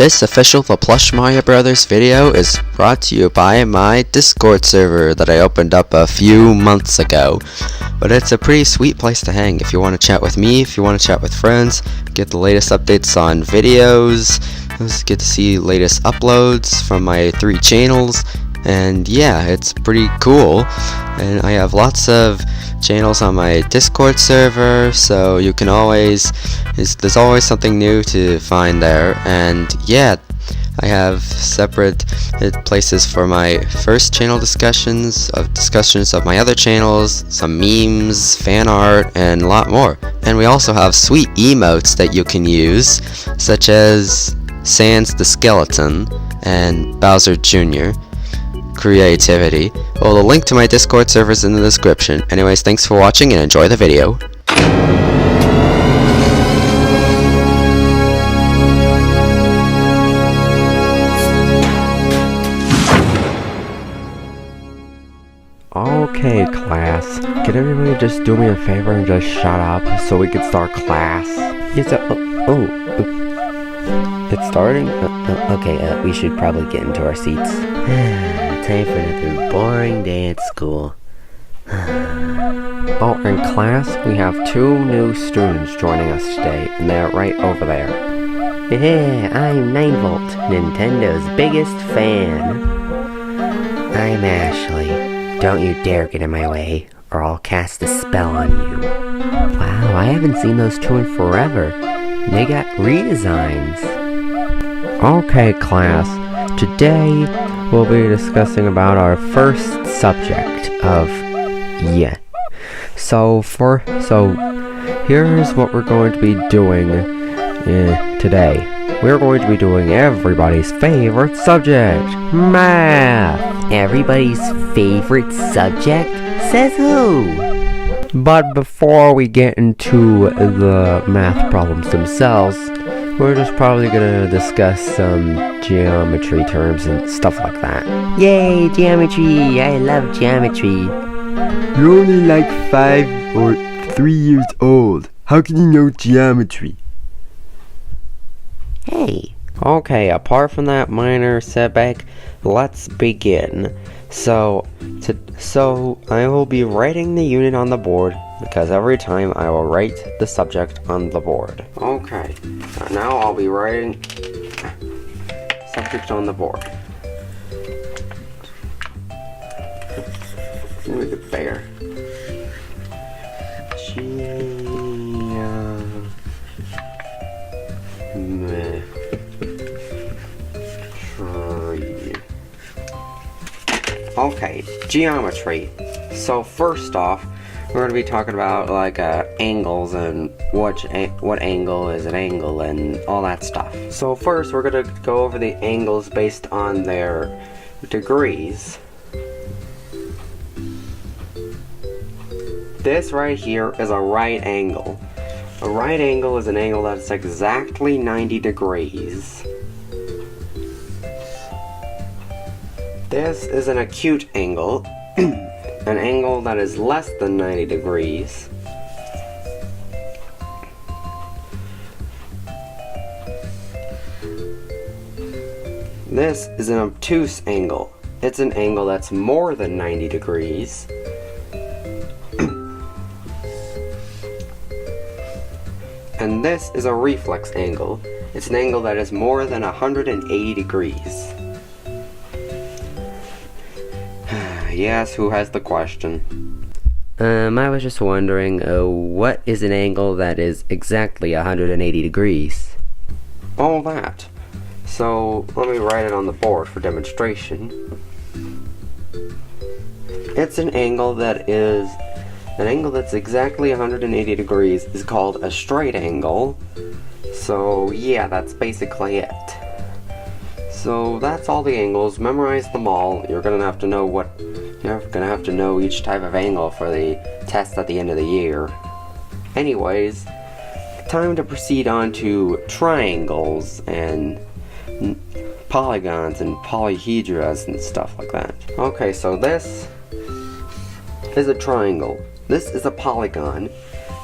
This official The Plush Mario Brothers video is brought to you by my Discord server that I opened up a few months ago. But it's a pretty sweet place to hang if you want to chat with me, if you want to chat with friends, get the latest updates on videos, get to see latest uploads from my 3 channels, and yeah, it's pretty cool. And I have lots of channels on my Discord server, so you can always, there's always something new to find there. And yeah, I have separate places for my first channel discussions of my other channels, some memes, fan art, and a lot more. And we also have sweet emotes that you can use, such as Sans the Skeleton and Bowser Jr. Creativity. Well, the link to my Discord server is in the description. Anyways, thanks for watching and enjoy the video. Okay, class. Can everybody just do me a favor and just shut up so we can start class? Yes, it's starting? Okay, we should probably get into our seats. Time for another boring day at school. Oh, in class, we have 2 new students joining us today, and they're right over there. Hey, I'm 9volt, Nintendo's biggest fan. I'm Ashley. Don't you dare get in my way, or I'll cast a spell on you. Wow, I haven't seen those 2 in forever. They got redesigns. Okay, class. Today, we'll be discussing about our first subject of So here's what we're going to be doing today. We're going to be doing everybody's favorite subject, math. Everybody's favorite subject? Says who? But before we get into the math problems themselves, we're just probably gonna discuss some geometry terms and stuff like that. Yay, geometry! I love geometry. You're only like 5 or 3 years old. How can you know geometry? Hey. Okay, apart from that minor setback, let's begin. So I will be writing the unit on the board, because every time I will write the subject on the board. Okay, now I'll be writing subject on the board. Make it bigger. Okay, geometry. So first off, we're going to be talking about like angles and what angle is an angle and all that stuff. So first we're going to go over the angles based on their degrees. This right here is a right angle. A right angle is an angle that's exactly 90 degrees. This is an acute angle, an angle that is less than 90 degrees. This is an obtuse angle. It's an angle that's more than 90 degrees. And this is a reflex angle. It's an angle that is more than 180 degrees. Yes, who has the question? I was just wondering, what is an angle that is exactly 180 degrees? All that. So, let me write it on the board for demonstration. It's an angle that's exactly 180 degrees is called a straight angle. So, yeah, that's basically it. So that's all the angles. Memorize them all. You're gonna have to know each type of angle for the test at the end of the year. Anyways, time to proceed on to triangles and polygons and polyhedras and stuff like that. Okay, so this is a triangle. This is a polygon,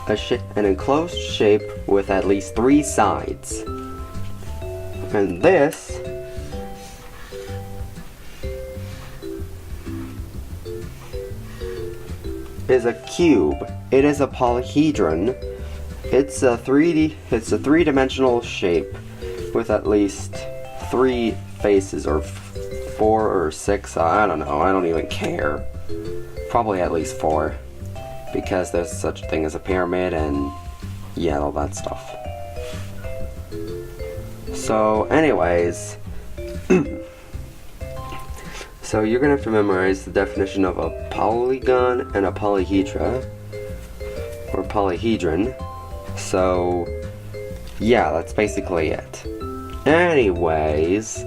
an enclosed shape with at least 3 sides. And this is a cube. It is a polyhedron. It's a three-dimensional shape with at least 3 faces, or 4 or 6. I don't know. I don't even care. Probably at least 4, because there's such a thing as a pyramid and yeah, all that stuff. So anyways, so you're gonna have to memorize the definition of a polygon and a polyhedra, or polyhedron. So yeah, that's basically it. Anyways,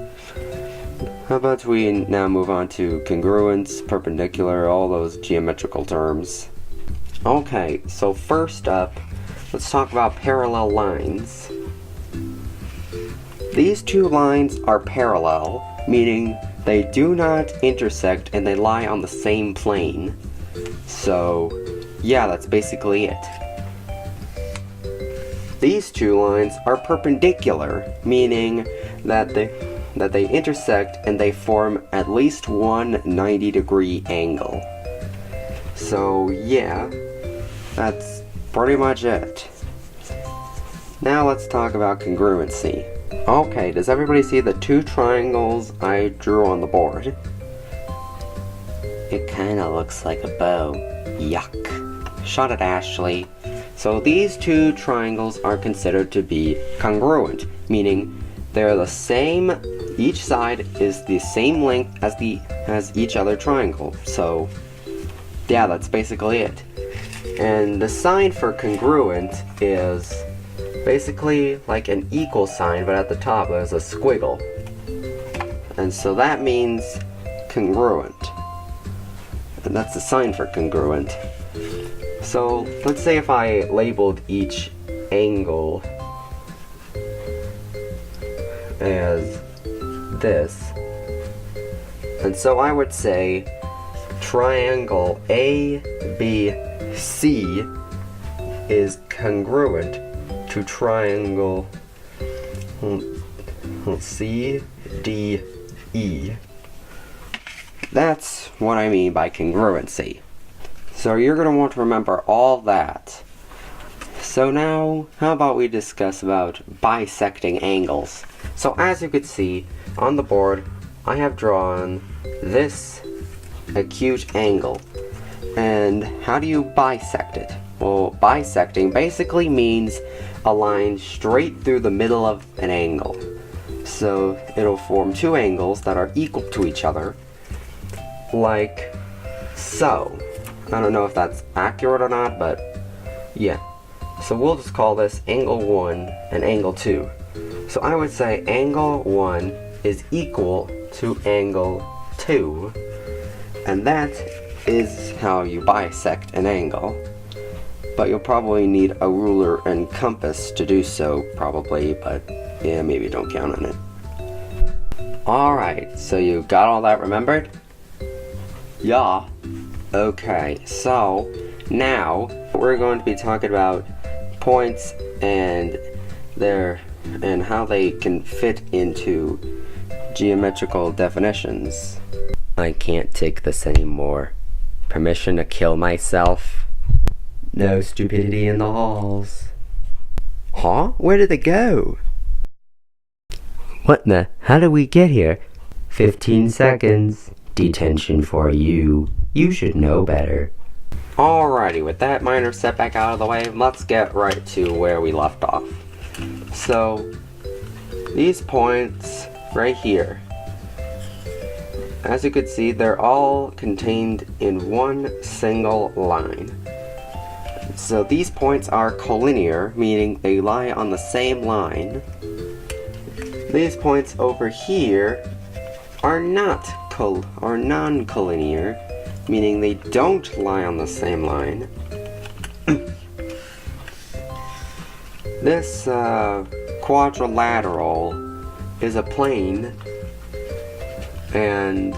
how about we now move on to congruence, perpendicular, all those geometrical terms. Okay, so first up, let's talk about parallel lines. These two lines are parallel, meaning they do not intersect and they lie on the same plane. So, yeah, that's basically it. These two lines are perpendicular, meaning that they intersect and they form at least one 90-degree angle. So, yeah, that's pretty much it. Now let's talk about congruency. Okay, does everybody see the 2 triangles I drew on the board? It kinda looks like a bow. Yuck. Shut it, Ashley. So these 2 triangles are considered to be congruent, meaning they're the same, each side is the same length as each other triangle. So yeah, that's basically it. And the sign for congruent is basically like an equal sign, but at the top there's a squiggle. And so that means congruent. And that's the sign for congruent. So let's say if I labeled each angle as this. And so I would say triangle ABC is congruent to triangle CDE. That's what I mean by congruency. So you're going to want to remember all that. So now, how about we discuss about bisecting angles. So as you could see on the board, I have drawn this acute angle. And how do you bisect it? Well, bisecting basically means a line straight through the middle of an angle. So it'll form 2 angles that are equal to each other, like so. I don't know if that's accurate or not, but yeah. So we'll just call this angle 1 and angle 2. So I would say angle 1 is equal to angle 2, and that is how you bisect an angle. But you'll probably need a ruler and compass to do so, probably, but yeah, maybe don't count on it. Alright, so you got all that remembered? Yeah. Okay, so now we're going to be talking about points and how they can fit into geometrical definitions. I can't take this anymore. Permission to kill myself? No stupidity in the halls. Huh? Where did it go? What in the? How did we get here? 15 seconds. Detention for you. You should know better. Alrighty, with that minor setback out of the way, let's get right to where we left off. So, these points right here, as you can see, they're all contained in one single line. So these points are collinear, meaning they lie on the same line. These points over here are non-collinear, meaning they don't lie on the same line. This quadrilateral is a plane, and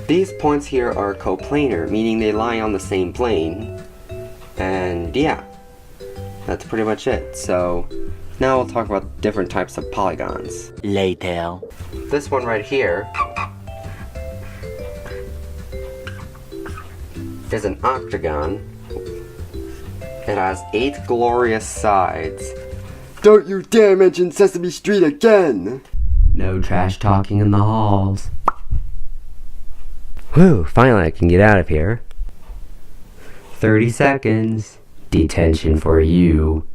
these points here are coplanar, meaning they lie on the same plane. And yeah, that's pretty much it. So Now we'll talk about different types of polygons. Later. This one right here is an octagon. It has 8 glorious sides. Don't you dare mention Sesame Street again! No trash talking in the halls. Whew, finally I can get out of here. 30 seconds. Detention for you.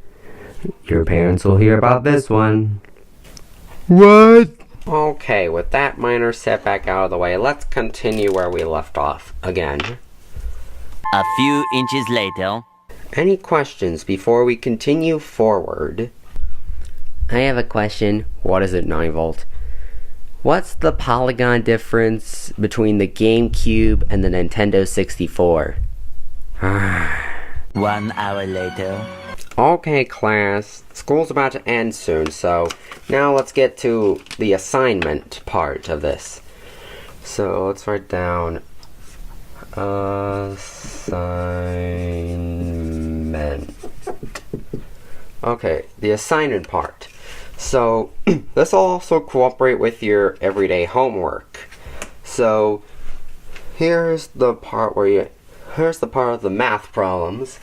Your parents will hear about this one. What? Okay, with that minor setback out of the way, let's continue where we left off again. A few inches later. Any questions before we continue forward? I have a question. What is it, 9volt? What's the polygon difference between the GameCube and the Nintendo 64? 1 hour later. Okay, class. School's about to end soon, so now let's get to the assignment part of this. So let's write down assignment. Okay, the assignment part. So this will also cooperate with your everyday homework. So here's the part of the math problems.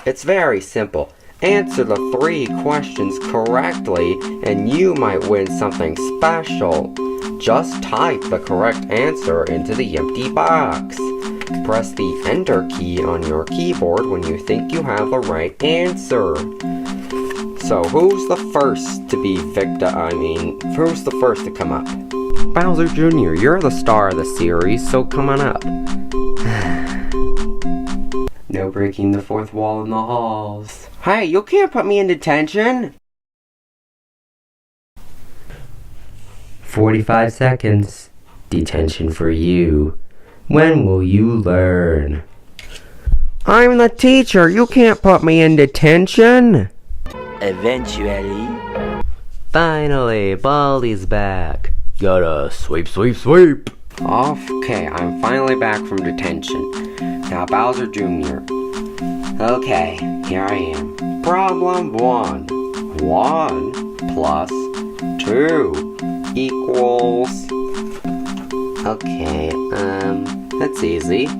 It's very simple. Answer the 3 questions correctly and you might win something special. Just type the correct answer into the empty box. Press the Enter key on your keyboard when you think you have the right answer. So who's the first to be who's the first to come up? Bowser Jr., you're the star of the series, so come on up. No breaking the fourth wall in the halls. Hey, you can't put me in detention! 45 seconds. Detention for you. When will you learn? I'm the teacher, you can't put me in detention! Eventually. Finally, Baldi's back. Gotta sweep, sweep, sweep! Okay, I'm finally back from detention. Now Bowser Jr. Okay, here I am. Problem 1. 1 plus 2 equals... Okay, that's easy. 3.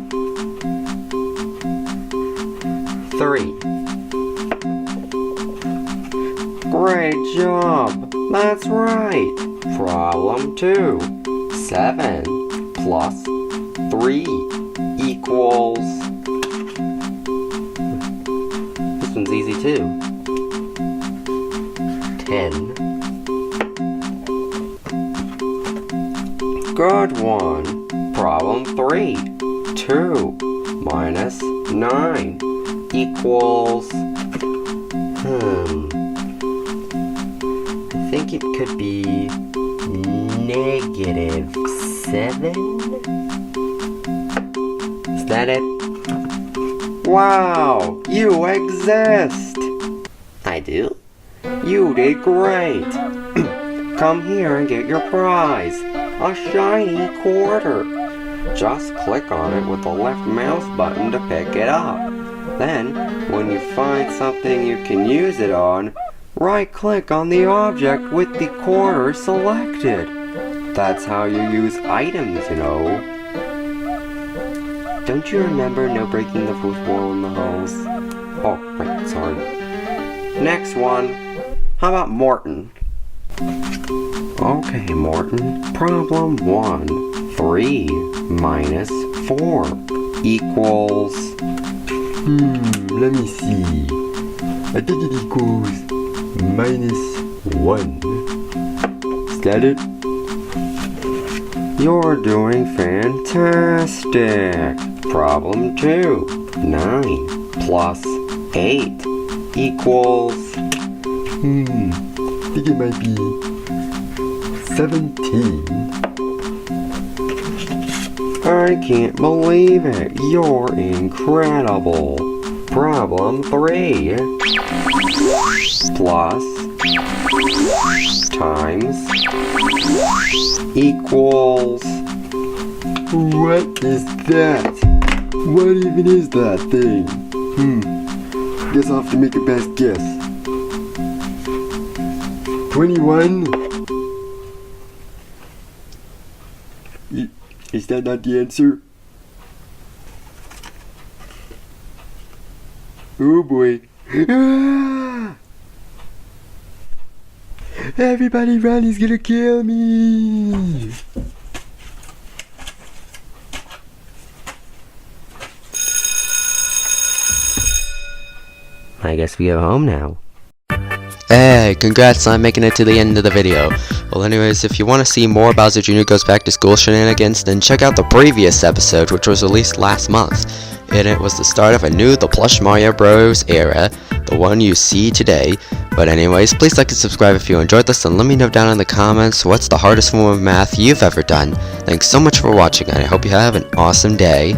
Great job! That's right! Problem 2. 7 plus 3 equals... This one's easy too. 10. Good one. Problem 3. 2 minus 9 equals... I think it could be... -7? Is that it? Wow! You exist! I do? You did great! Come here and get your prize! A shiny quarter! Just click on it with the left mouse button to pick it up. Then, when you find something you can use it on, right-click on the object with the quarter selected. That's how you use items, you know. Don't you remember no breaking the fourth wall in the halls? Oh, right, sorry. Next one. How about Morton? Okay, Morton. Problem 1. 3 minus 4 equals... Let me see. I think it equals -1. Is that it? You're doing fantastic! Problem 2. 9 plus 8 equals... I think it might be 17. I can't believe it! You're incredible! Problem 3. Plus times equals... What is that? What even is that thing? Guess I'll have to make a best guess. 21. Is that not the answer? Oh boy. Ah! Everybody run, he's gonna kill me! I guess we go home now. Hey, congrats on making it to the end of the video. Well anyways, if you want to see more Bowser Jr. Goes Back to School shenanigans, then check out the previous episode, which was released last month. And it was the start of the Plush Mario Bros. Era, the one you see today. But anyways, please like and subscribe if you enjoyed this, and let me know down in the comments what's the hardest form of math you've ever done. Thanks so much for watching, and I hope you have an awesome day.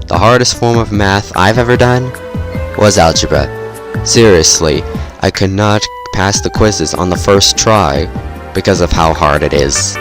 The hardest form of math I've ever done was algebra. Seriously, I could not pass the quizzes on the first try because of how hard it is.